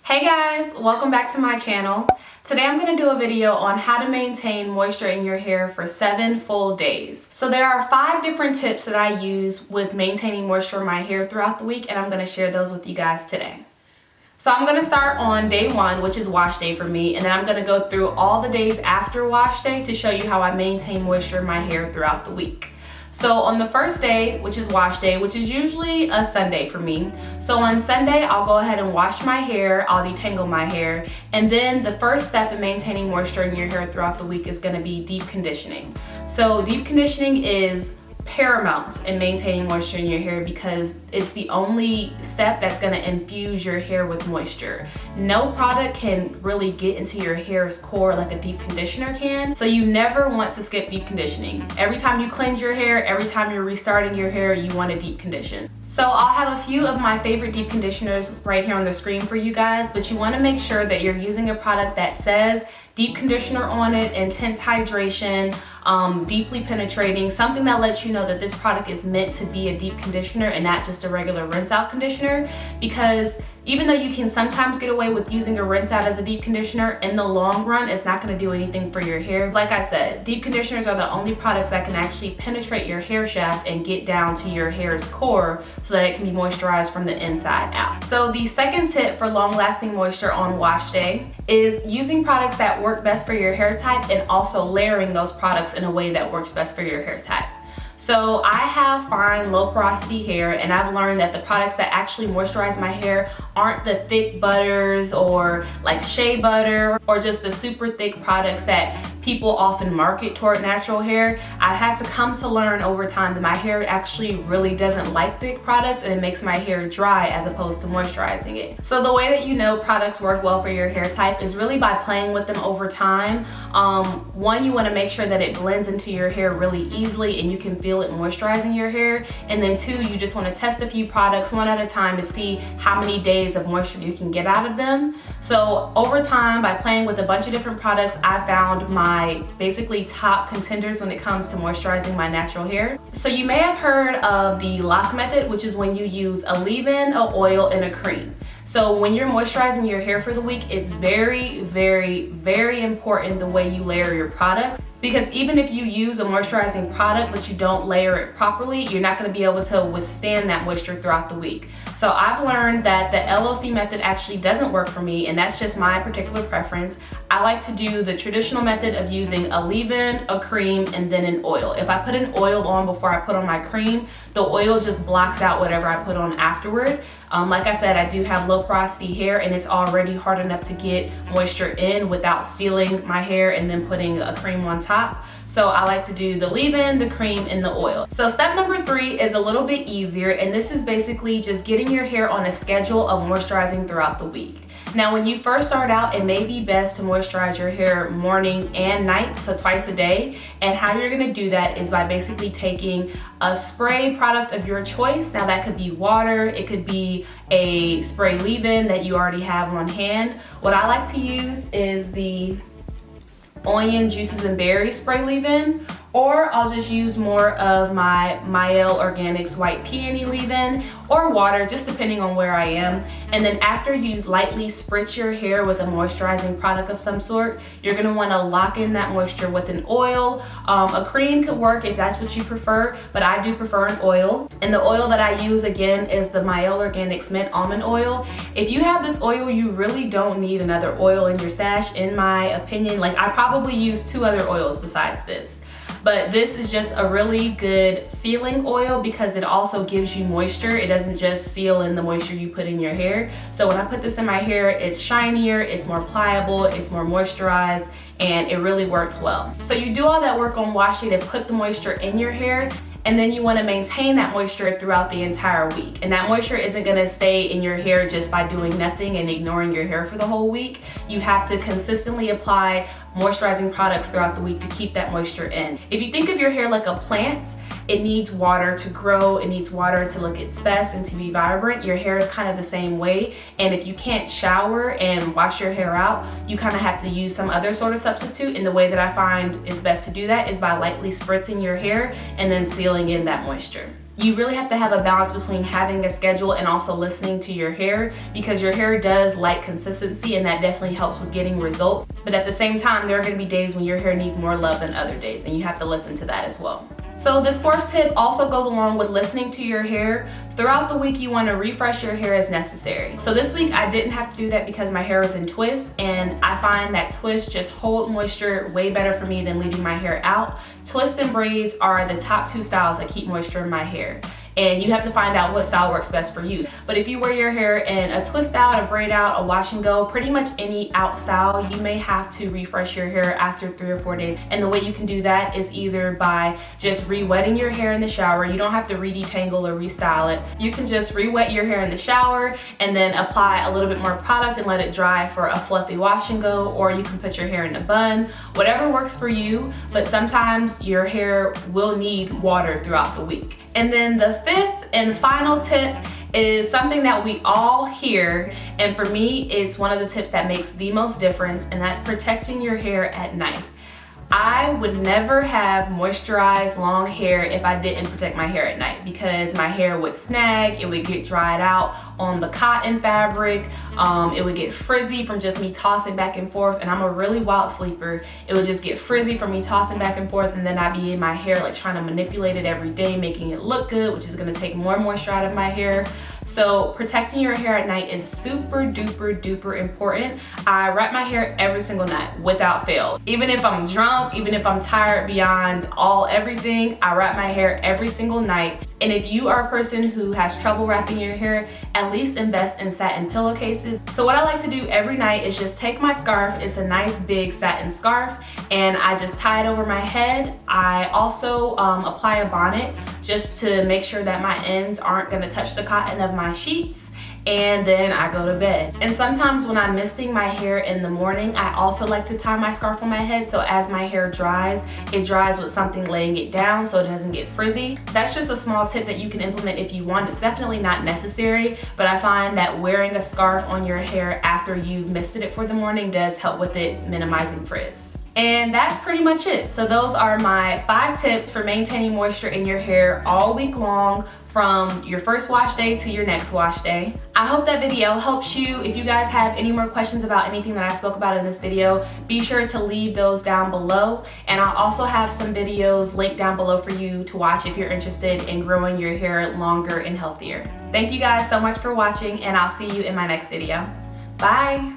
Hey guys, welcome back to my channel. Today I'm going to do a video on how to maintain moisture in your hair for 7 full days. So there are 5 different tips that I use with maintaining moisture in my hair throughout the week, and I'm going to share those with you guys today. So I'm going to start on day 1, which is wash day for me, and then I'm going to go through all the days after wash day to show you how I maintain moisture in my hair throughout the week. So on the first day, which is wash day, which is usually a Sunday for me. So on Sunday, I'll go ahead and wash my hair, I'll detangle my hair, and then the first step in maintaining moisture in your hair throughout the week is going to be deep conditioning. So deep conditioning is paramount in maintaining moisture in your hair because it's the only step that's going to infuse your hair with moisture. No product can really get into your hair's core like a deep conditioner can, so you never want to skip deep conditioning. Every time you cleanse your hair, every time you're restarting your hair, you want to deep condition. So I'll have a few of my favorite deep conditioners right here on the screen for you guys, but you want to make sure that you're using a product that says deep conditioner on it, intense hydration, deeply penetrating, something that lets you know that this product is meant to be a deep conditioner and not just a regular rinse out conditioner. Because even though you can sometimes get away with using a rinse out as a deep conditioner, in the long run it's not going to do anything for your hair. Like I said, deep conditioners are the only products that can actually penetrate your hair shaft and get down to your hair's core so that it can be moisturized from the inside out. So the second tip for long lasting moisture on wash day is using products that work best for your hair type and also layering those products in a way that works best for your hair type. So I have fine, low porosity hair, and I've learned that the products that actually moisturize my hair aren't the thick butters or like shea butter or just the super thick products that people often market toward natural hair. I've had to come to learn over time that my hair actually really doesn't like thick products, and it makes my hair dry as opposed to moisturizing it. So the way that you know products work well for your hair type is really by playing with them over time. One, you want to make sure that it blends into your hair really easily and you can feel it moisturizing your hair. And then 2, you just want to test a few products one at a time to see how many days of moisture you can get out of them. So over time, by playing with a bunch of different products, I found my basically top contenders when it comes to moisturizing my natural hair. So you may have heard of the lock method, which is when you use a leave-in, an oil, and a cream. So when you're moisturizing your hair for the week, it's very, very, very important the way you layer your products. Because even if you use a moisturizing product but you don't layer it properly, you're not going to be able to withstand that moisture throughout the week. So I've learned that the LOC method actually doesn't work for me, and that's just my particular preference. I like to do the traditional method of using a leave-in, a cream, and then an oil. If I put an oil on before I put on my cream, the oil just blocks out whatever I put on afterward. Like I said, I do have low porosity hair, and it's already hard enough to get moisture in without sealing my hair and then putting a cream on top. So I like to do the leave-in, the cream, and the oil. So step number 3 is a little bit easier, and this is basically just getting your hair on a schedule of moisturizing throughout the week. Now, when you first start out, it may be best to moisturize your hair morning and night, so twice a day. And how you're gonna do that is by basically taking a spray product of your choice. Now that could be water, it could be a spray leave-in that you already have on hand. What I like to use is the Oyin Juices and Berries spray leave-in, or I'll just use more of my Mielle Organics White Peony leave-in, or water, just depending on where I am. And then after you lightly spritz your hair with a moisturizing product of some sort, you're gonna wanna lock in that moisture with an oil. A cream could work if that's what you prefer, but I do prefer an oil. And the oil that I use, again, is the Mielle Organics Mint Almond Oil. If you have this oil, you really don't need another oil in your stash, in my opinion. Like, I probably use 2 other oils besides this. But this is just a really good sealing oil because it also gives you moisture. It doesn't just seal in the moisture you put in your hair. So when I put this in my hair, it's shinier, it's more pliable, it's more moisturized, and it really works well. So you do all that work on wash day to put the moisture in your hair, and then you want to maintain that moisture throughout the entire week. And that moisture isn't going to stay in your hair just by doing nothing and ignoring your hair for the whole week. You have to consistently apply moisturizing products throughout the week to keep that moisture in. If you think of your hair like a plant, it needs water to grow, it needs water to look its best and to be vibrant. Your hair is kind of the same way, and if you can't shower and wash your hair out, you kind of have to use some other sort of substitute, and the way that I find is best to do that is by lightly spritzing your hair and then sealing in that moisture. You really have to have a balance between having a schedule and also listening to your hair, because your hair does like consistency and that definitely helps with getting results. But at the same time, there are going to be days when your hair needs more love than other days, and you have to listen to that as well. So this fourth tip also goes along with listening to your hair. Throughout the week, you want to refresh your hair as necessary. So this week I didn't have to do that because my hair was in twists, and I find that twists just hold moisture way better for me than leaving my hair out. Twists and braids are the top two styles that keep moisture in my hair. And you have to find out what style works best for you. But if you wear your hair in a twist out, a braid out, a wash and go, pretty much any out style, you may have to refresh your hair after 3 or 4 days. And the way you can do that is either by just re-wetting your hair in the shower. You don't have to re-detangle or restyle it. You can just re-wet your hair in the shower and then apply a little bit more product and let it dry for a fluffy wash and go, or you can put your hair in a bun, whatever works for you. But sometimes your hair will need water throughout the week. And then the fifth and final tip is something that we all hear, and for me it's one of the tips that makes the most difference, and that's protecting your hair at night. I would never have moisturized long hair if I didn't protect my hair at night, because my hair would snag, it would get dried out on the cotton fabric, it would get frizzy from just me tossing back and forth, and I'm a really wild sleeper. It would just get frizzy from me tossing back and forth, and then I'd be in my hair like trying to manipulate it every day, making it look good, which is gonna take more moisture out of my hair. So protecting your hair at night is super duper duper important. I wrap my hair every single night without fail. Even if I'm drunk, even if I'm tired beyond everything, I wrap my hair every single night. And if you are a person who has trouble wrapping your hair, at least invest in satin pillowcases. So what I like to do every night is just take my scarf, it's a nice big satin scarf, and I just tie it over my head. I also apply a bonnet just to make sure that my ends aren't gonna touch the cotton of my sheets. And then I go to bed. And sometimes when I'm misting my hair in the morning, I also like to tie my scarf on my head, so as my hair dries, it dries with something laying it down so it doesn't get frizzy. That's just a small tip that you can implement if you want. It's definitely not necessary, but I find that wearing a scarf on your hair after you've misted it for the morning does help with it minimizing frizz. And that's pretty much it. So those are my 5 tips for maintaining moisture in your hair all week long, from your first wash day to your next wash day. I hope that video helps you. If you guys have any more questions about anything that I spoke about in this video, be sure to leave those down below. And I'll also have some videos linked down below for you to watch if you're interested in growing your hair longer and healthier. Thank you guys so much for watching, and I'll see you in my next video. Bye.